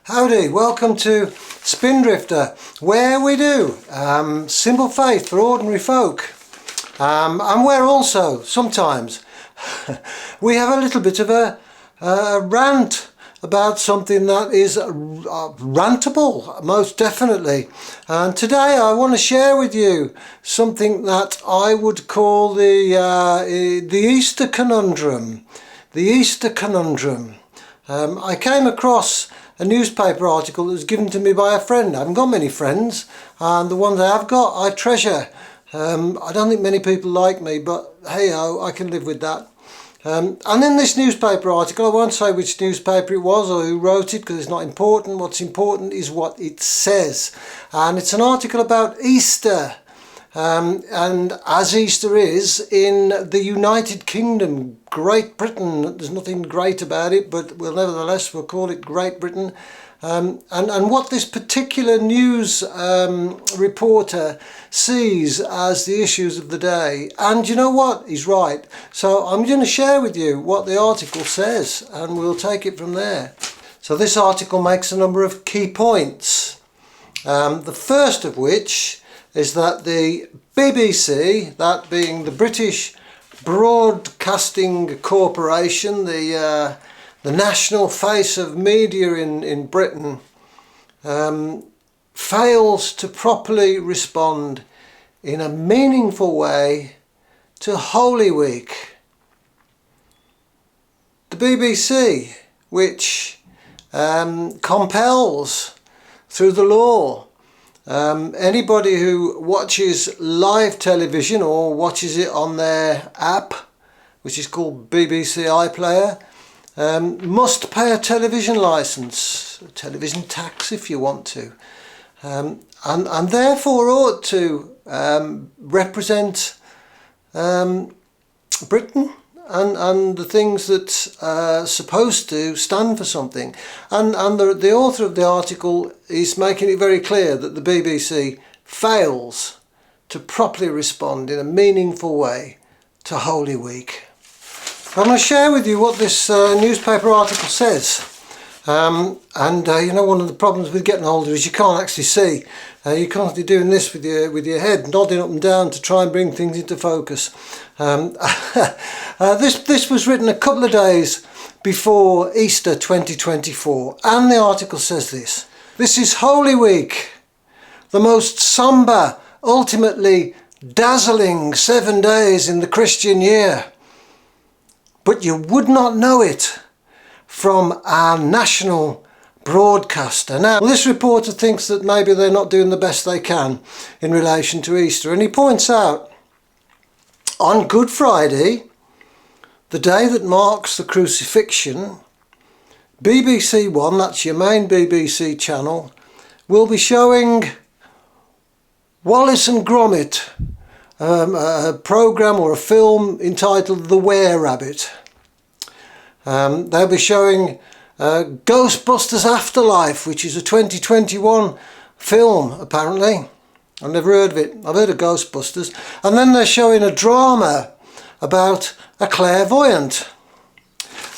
Howdy, welcome to Spindrifter, where we do simple faith for ordinary folk, and where also sometimes we have a little bit of a rant about something that is rantable, most definitely. And today I want to share with you something that I would call the Easter Conundrum. The Easter Conundrum. I came across a newspaper article that was given to me by a friend. I haven't got many friends, and the ones I have got I treasure. I don't think many people like me, but hey ho, I can live with that. And in this newspaper article, I won't say which newspaper it was or who wrote it because it's not important. What's important is what it says. And it's an article about Easter. And as Easter is in the United Kingdom, Great Britain, there's nothing great about it, but we'll call it Great Britain. And what this particular news reporter sees as the issues of the day. And you know what? He's right. So I'm going to share with you what the article says, and we'll take it from there. So this article makes a number of key points. The first of which is that the BBC, that being the British Broadcasting Corporation, the national face of media in Britain, fails to properly respond in a meaningful way to Holy Week. The BBC, which compels through the law anybody who watches live television or watches it on their app, which is called BBC iPlayer, must pay a television licence, a television tax if you want to, and therefore ought to represent Britain and the things that are supposed to stand for something. And the author of the article is making it very clear that the BBC fails to properly respond in a meaningful way to Holy Week. I'm going to share with you what this newspaper article says. You know, one of the problems with getting older is you can't actually see. You're constantly doing this with your head, nodding up and down to try and bring things into focus. This was written a couple of days before Easter 2024, and the article says this. This is Holy Week, the most sombre, ultimately dazzling 7 days in the Christian year. But you would not know it from our national broadcaster. Now, this reporter thinks that maybe they're not doing the best they can in relation to Easter, and he points out on Good Friday, the day that marks the crucifixion, BBC One, that's your main BBC channel, will be showing Wallace and Gromit, a programme or a film entitled The Were-Rabbit. They'll be showing Ghostbusters Afterlife, which is a 2021 film, apparently. I've never heard of it. I've heard of Ghostbusters. And then they're showing a drama about a clairvoyant.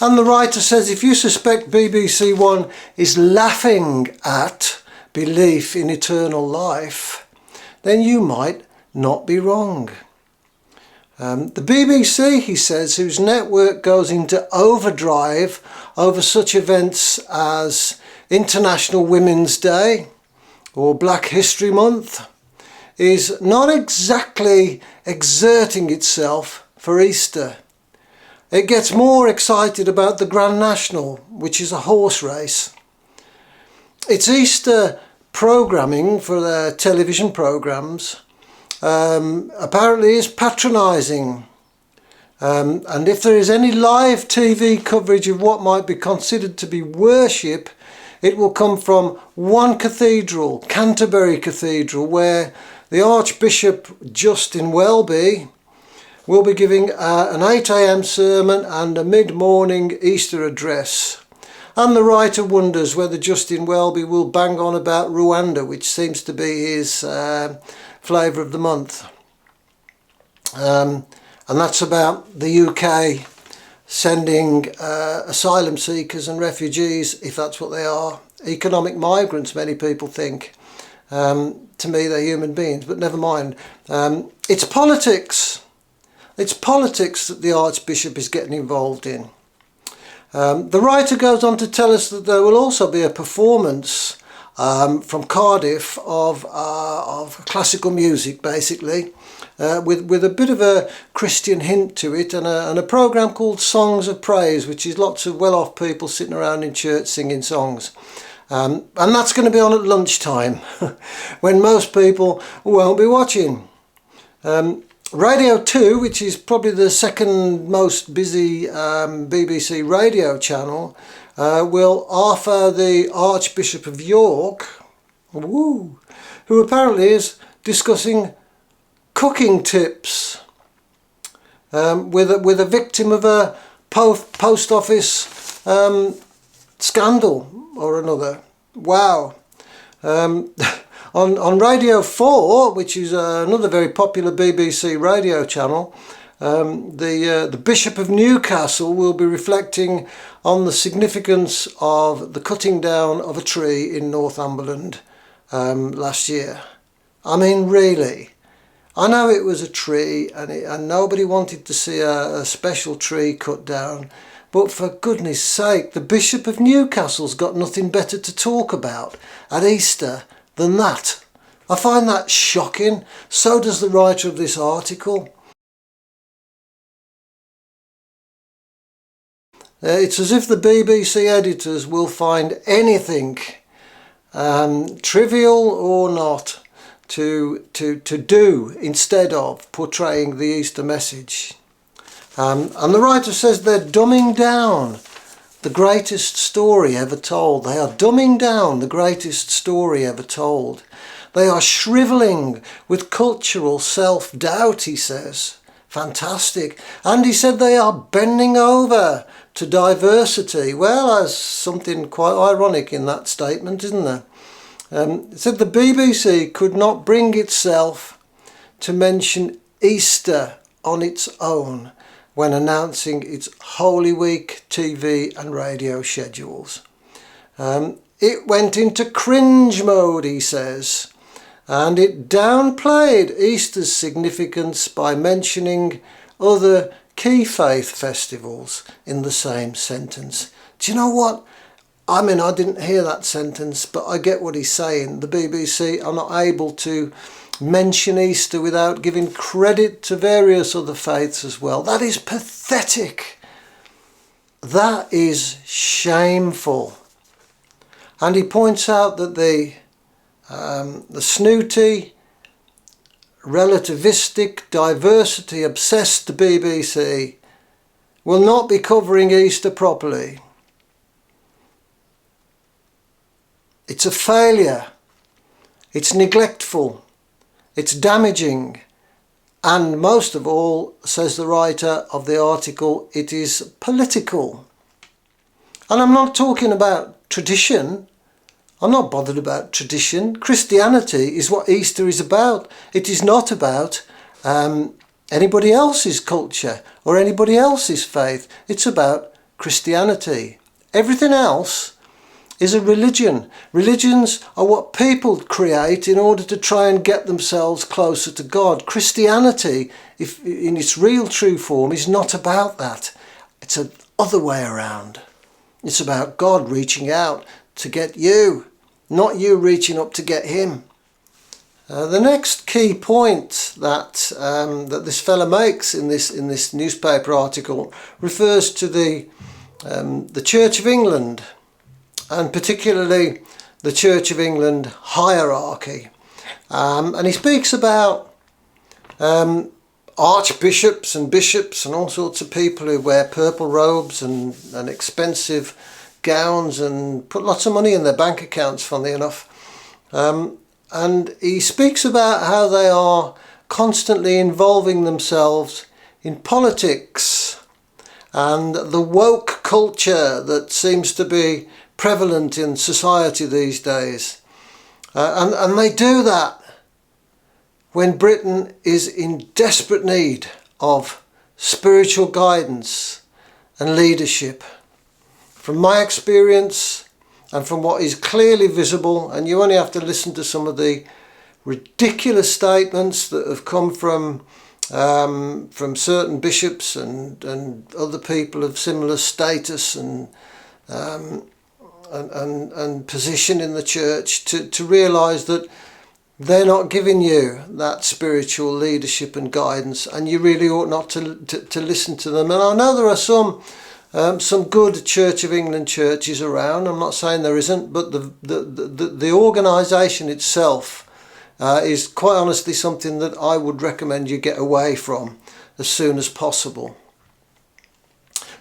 And the writer says if you suspect BBC One is laughing at belief in eternal life, then you might not be wrong. The BBC, he says, whose network goes into overdrive over such events as International Women's Day or Black History Month, is not exactly exerting itself for Easter. It gets more excited about the Grand National, which is a horse race. Its Easter programming for their television programmes apparently is patronising. And if there is any live TV coverage of what might be considered to be worship, it will come from one cathedral, Canterbury Cathedral, where the Archbishop Justin Welby will be giving an 8 a.m. sermon and a mid-morning Easter address. And the writer wonders whether Justin Welby will bang on about Rwanda, which seems to be his flavour of the month. And that's about the UK sending asylum seekers and refugees, if that's what they are, economic migrants, many people think. To me, they're human beings, but never mind. It's politics. It's politics that the Archbishop is getting involved in. The writer goes on to tell us that there will also be a performance from Cardiff of classical music, basically, with a bit of a Christian hint to it, and a programme called Songs of Praise, which is lots of well-off people sitting around in church singing songs. And that's going to be on at lunchtime, when most people won't be watching. Radio 2, which is probably the second most busy BBC radio channel, will offer the Archbishop of York, who apparently is discussing cooking tips with a victim of a post office scandal or another. Wow. On Radio 4, which is another very popular BBC radio channel, the Bishop of Newcastle will be reflecting on the significance of the cutting down of a tree in Northumberland last year. I mean, really. I know it was a tree and nobody wanted to see a special tree cut down, but for goodness sake, the Bishop of Newcastle's got nothing better to talk about at Easter than that. I find that shocking. So does the writer of this article. It's as if the BBC editors will find anything, trivial or not, to do instead of portraying the Easter message. And the writer says they're dumbing down the greatest story ever told. They are dumbing down the greatest story ever told. They are shrivelling with cultural self-doubt, he says. Fantastic. And he said they are bending over to diversity. Well, there's something quite ironic in that statement, isn't there? It said the BBC could not bring itself to mention Easter on its own when announcing its Holy Week TV and radio schedules. It went into cringe mode, he says, and it downplayed Easter's significance by mentioning other key faith festivals in the same sentence. Do you know what? I mean, I didn't hear that sentence, but I get what he's saying. The BBC are not able to mention Easter without giving credit to various other faiths as well. That is pathetic. That is shameful. And he points out that the snooty, relativistic, diversity-obsessed BBC will not be covering Easter properly. It's a failure. It's neglectful. It's damaging. And most of all, says the writer of the article, it is political. And I'm not talking about tradition. I'm not bothered about tradition. Christianity is what Easter is about. It is not about anybody else's culture or anybody else's faith. It's about Christianity. Everything else is a religion. Religions are what people create in order to try and get themselves closer to God. Christianity, if in its real true form, is not about that. It's the other way around. It's about God reaching out to get you, not you reaching up to get him. The next key point that this fella makes in this newspaper article refers to the Church of England, and particularly the Church of England hierarchy. And he speaks about archbishops and bishops and all sorts of people who wear purple robes and expensive gowns and put lots of money in their bank accounts, funnily enough. And he speaks about how they are constantly involving themselves in politics and the woke culture that seems to be prevalent in society these days. And they do that when Britain is in desperate need of spiritual guidance and leadership. From my experience, and from what is clearly visible, and you only have to listen to some of the ridiculous statements that have come from certain bishops and other people of similar status and position in the church to realise that they're not giving you that spiritual leadership and guidance, and you really ought not to listen to them. And I know there are some good Church of England churches around. I'm not saying there isn't, but the organisation itself is quite honestly something that I would recommend you get away from as soon as possible.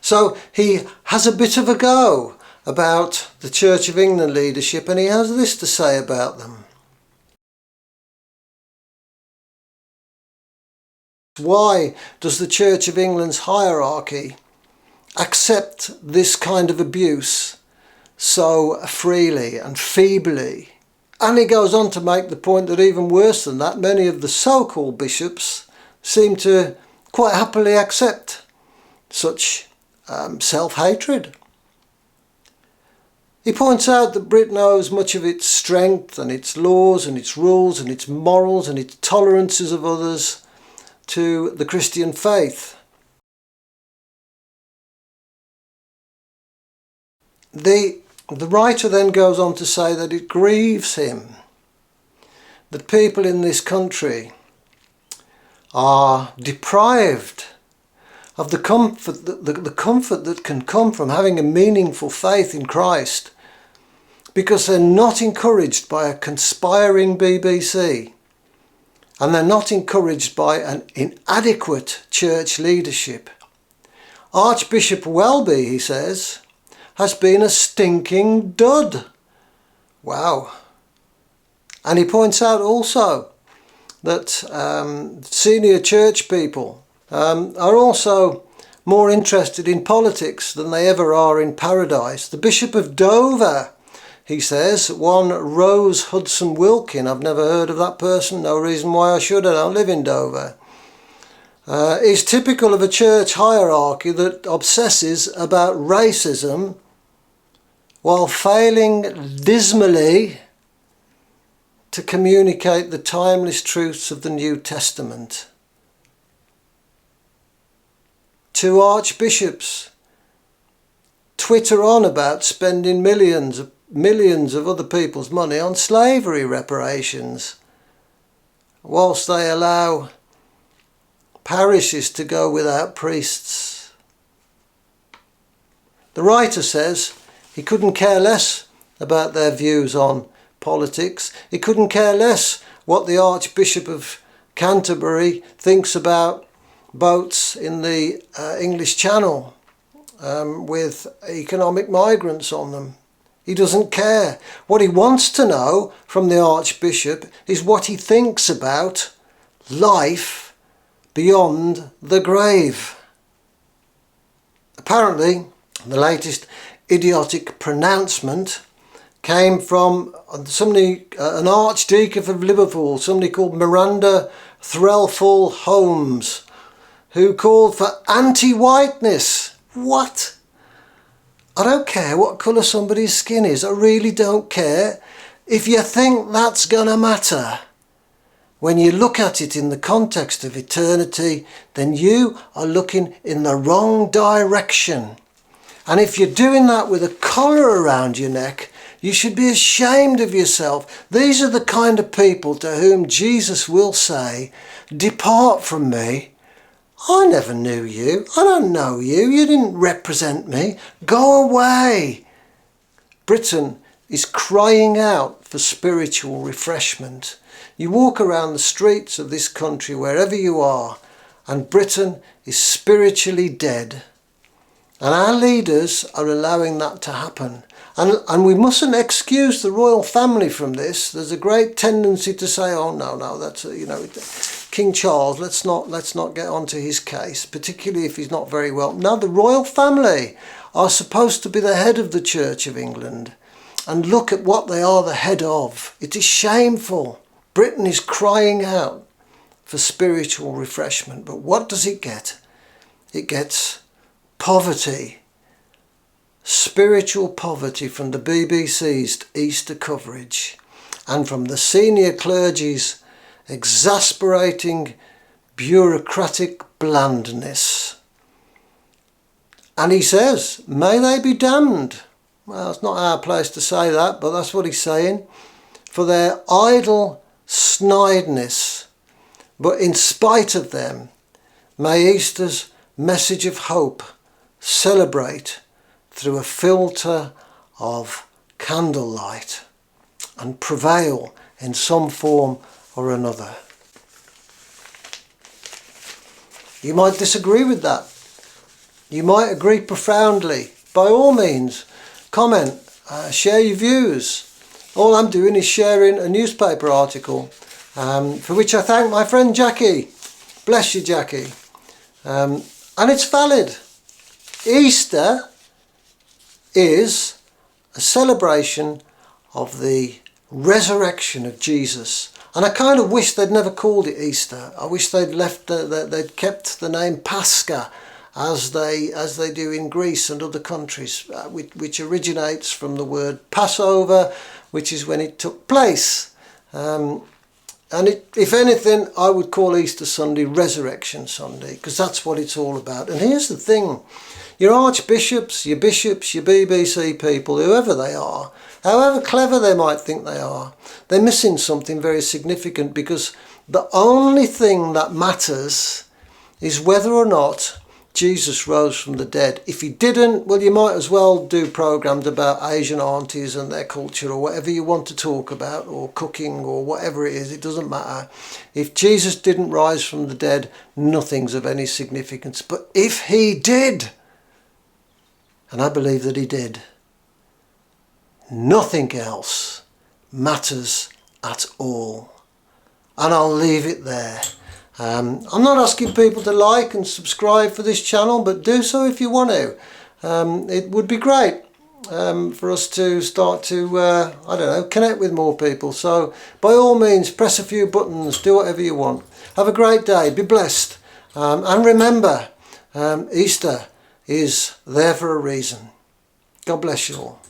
So he has a bit of a go about the Church of England leadership, and he has this to say about them. Why does the Church of England's hierarchy accept this kind of abuse so freely and feebly? And he goes on to make the point that even worse than that, many of the so-called bishops seem to quite happily accept such self-hatred. He points out that Britain owes much of its strength and its laws and its rules and its morals and its tolerances of others to the Christian faith. The writer then goes on to say that it grieves him that people in this country are deprived of the comfort that can come from having a meaningful faith in Christ, because they're not encouraged by a conspiring BBC, and they're not encouraged by an inadequate church leadership. Archbishop Welby, he says, has been a stinking dud. Wow. And he points out also that senior church people are also more interested in politics than they ever are in paradise. The Bishop of Dover, he says, one Rose Hudson Wilkin, I've never heard of that person, no reason why I should, I don't live in Dover, is typical of a church hierarchy that obsesses about racism while failing dismally to communicate the timeless truths of the New Testament. Two archbishops twitter on about spending millions of other people's money on slavery reparations, whilst they allow parishes to go without priests. The writer says he couldn't care less about their views on politics. He couldn't care less what the Archbishop of Canterbury thinks about boats in the English Channel with economic migrants on them. He doesn't care. What he wants to know from the Archbishop is what he thinks about life beyond the grave. Apparently, the latest idiotic pronouncement came from an archdeacon of Liverpool, somebody called Miranda Threlfall Holmes, who called for anti-whiteness. What? I don't care what colour somebody's skin is. I really don't care. If you think that's going to matter, when you look at it in the context of eternity, then you are looking in the wrong direction. And if you're doing that with a collar around your neck, you should be ashamed of yourself. These are the kind of people to whom Jesus will say, "Depart from me. I never knew you. I don't know you. You didn't represent me. Go away." Britain is crying out for spiritual refreshment. You walk around the streets of this country, wherever you are, and Britain is spiritually dead. And our leaders are allowing that to happen. And we mustn't excuse the royal family from this. There's a great tendency to say, "Oh no, that's King Charles. Let's not get onto his case, particularly if he's not very well." No, the royal family are supposed to be the head of the Church of England, and look at what they are the head of. It is shameful. Britain is crying out for spiritual refreshment, but what does it get? It gets poverty, spiritual poverty from the BBC's Easter coverage and from the senior clergy's exasperating bureaucratic blandness. And he says, may they be damned. Well, it's not our place to say that, but that's what he's saying. For their idle snideness. But in spite of them, may Easter's message of hope celebrate through a filter of candlelight and prevail in some form or another. You might disagree with that. You might agree profoundly. By all means, comment, share your views. All I'm doing is sharing a newspaper article for which I thank my friend Jackie. Bless you, Jackie. And it's valid. Easter is a celebration of the resurrection of Jesus. And I kind of wish they'd never called it Easter. I wish they'd they'd kept the name Pascha, as they do in Greece and other countries, which originates from the word Passover, which is when it took place. And if anything, I would call Easter Sunday Resurrection Sunday, because that's what it's all about. And here's the thing. Your archbishops, your bishops, your BBC people, whoever they are, however clever they might think they are, they're missing something very significant, because the only thing that matters is whether or not Jesus rose from the dead. If he didn't, well, you might as well do programs about Asian aunties and their culture, or whatever you want to talk about, or cooking, or whatever it is. It doesn't matter. If Jesus didn't rise from the dead, nothing's of any significance. But if he did, and I believe that he did, nothing else matters at all. And I'll leave it there. I'm not asking people to like and subscribe for this channel, but do so if you want to. It would be great for us to start to, I don't know, connect with more people. So by all means, press a few buttons, do whatever you want. Have a great day, be blessed. And remember, Easter is there for a reason. God bless you all.